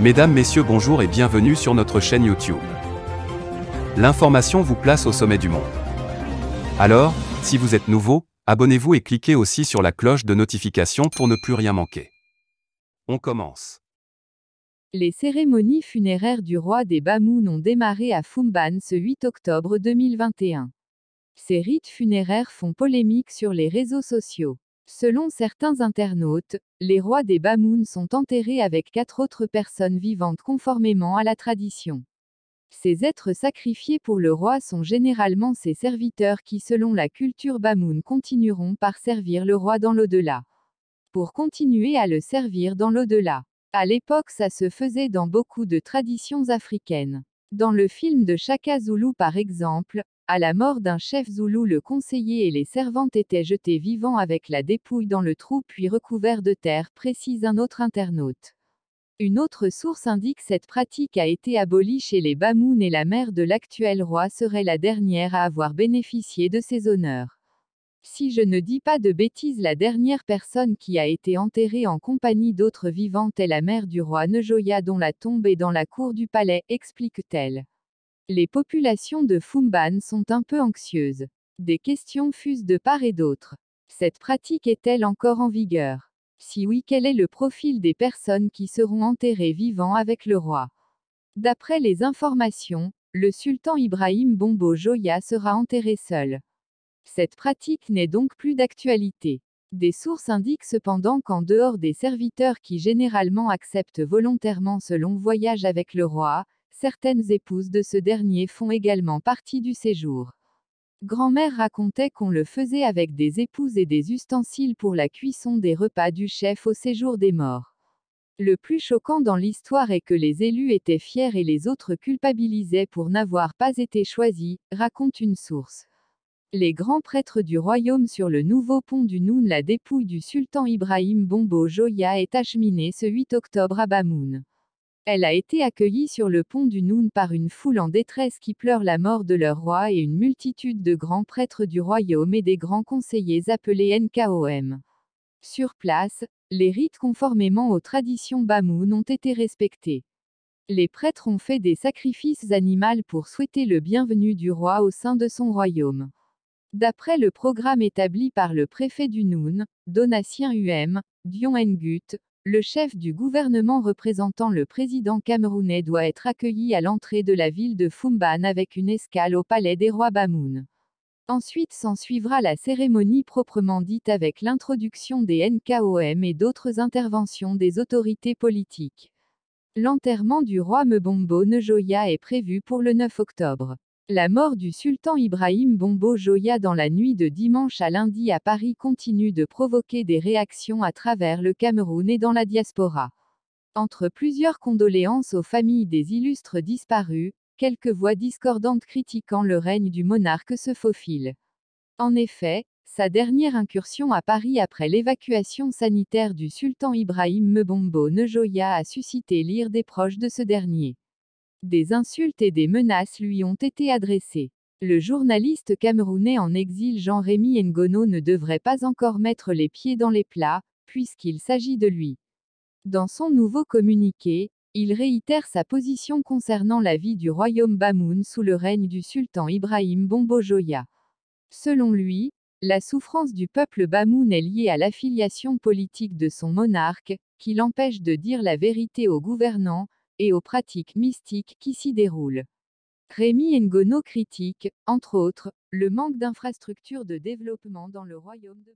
Mesdames, Messieurs, bonjour et bienvenue sur notre chaîne YouTube. L'information vous place au sommet du monde. Alors, si vous êtes nouveau, abonnez-vous et cliquez aussi sur la cloche de notification pour ne plus rien manquer. On commence. Les cérémonies funéraires du roi des Bamoun ont démarré à Foumban ce 8 octobre 2021. Ces rites funéraires font polémique sur les réseaux sociaux. Selon certains internautes, les rois des Bamoun sont enterrés avec 4 autres personnes vivantes conformément à la tradition. Ces êtres sacrifiés pour le roi sont généralement ses serviteurs qui, selon la culture Bamoun, continueront par servir le roi dans l'au-delà. Pour continuer à le servir dans l'au-delà. À l'époque, ça se faisait dans beaucoup de traditions africaines. Dans le film de Shaka Zulu par exemple, à la mort d'un chef zoulou, le conseiller et les servantes étaient jetés vivants avec la dépouille dans le trou puis recouverts de terre, précise un autre internaute. Une autre source indique cette pratique a été abolie chez les Bamoun et la mère de l'actuel roi serait la dernière à avoir bénéficié de ces honneurs. Si je ne dis pas de bêtises, la dernière personne qui a été enterrée en compagnie d'autres vivantes est la mère du roi Njoya dont la tombe est dans la cour du palais, explique-t-elle. Les populations de Foumban sont un peu anxieuses. Des questions fusent de part et d'autre. Cette pratique est-elle encore en vigueur? Si oui, quel est le profil des personnes qui seront enterrées vivants avec le roi? D'après les informations, le sultan Ibrahim Bombo Joya sera enterré seul. Cette pratique n'est donc plus d'actualité. Des sources indiquent cependant qu'en dehors des serviteurs qui généralement acceptent volontairement ce long voyage avec le roi, certaines épouses de ce dernier font également partie du séjour. Grand-mère racontait qu'on le faisait avec des épouses et des ustensiles pour la cuisson des repas du chef au séjour des morts. Le plus choquant dans l'histoire est que les élus étaient fiers et les autres culpabilisaient pour n'avoir pas été choisis, raconte une source. Les grands prêtres du royaume sur le nouveau pont du Noun. La dépouille du sultan Ibrahim Bombo Joya est acheminée ce 8 octobre à Bamoun. Elle a été accueillie sur le pont du Noun par une foule en détresse qui pleure la mort de leur roi et une multitude de grands prêtres du royaume et des grands conseillers appelés NKOM. Sur place, les rites conformément aux traditions Bamoun ont été respectés. Les prêtres ont fait des sacrifices animaux pour souhaiter le bienvenu du roi au sein de son royaume. D'après le programme établi par le préfet du Noun, Donatien Dion Ngut, le chef du gouvernement représentant le président camerounais doit être accueilli à l'entrée de la ville de Foumban avec une escale au palais des rois Bamoun. Ensuite s'ensuivra la cérémonie proprement dite avec l'introduction des NKOM et d'autres interventions des autorités politiques. L'enterrement du roi Mbombo Njoya est prévu pour le 9 octobre. La mort du sultan Ibrahim Bombo Joya dans la nuit de dimanche à lundi à Paris continue de provoquer des réactions à travers le Cameroun et dans la diaspora. Entre plusieurs condoléances aux familles des illustres disparus, quelques voix discordantes critiquant le règne du monarque se faufilent. En effet, sa dernière incursion à Paris après l'évacuation sanitaire du sultan Ibrahim Mbombo Njoya a suscité l'ire des proches de ce dernier. Des insultes et des menaces lui ont été adressées. Le journaliste camerounais en exil Jean-Rémy Ngono ne devrait pas encore mettre les pieds dans les plats, puisqu'il s'agit de lui. Dans son nouveau communiqué, il réitère sa position concernant la vie du royaume Bamoun sous le règne du sultan Ibrahim Bombo Joya. Selon lui, la souffrance du peuple Bamoun est liée à l'affiliation politique de son monarque, qui l'empêche de dire la vérité aux gouvernants, et aux pratiques mystiques qui s'y déroulent. Rémy Ngono critique, entre autres, le manque d'infrastructures de développement dans le royaume de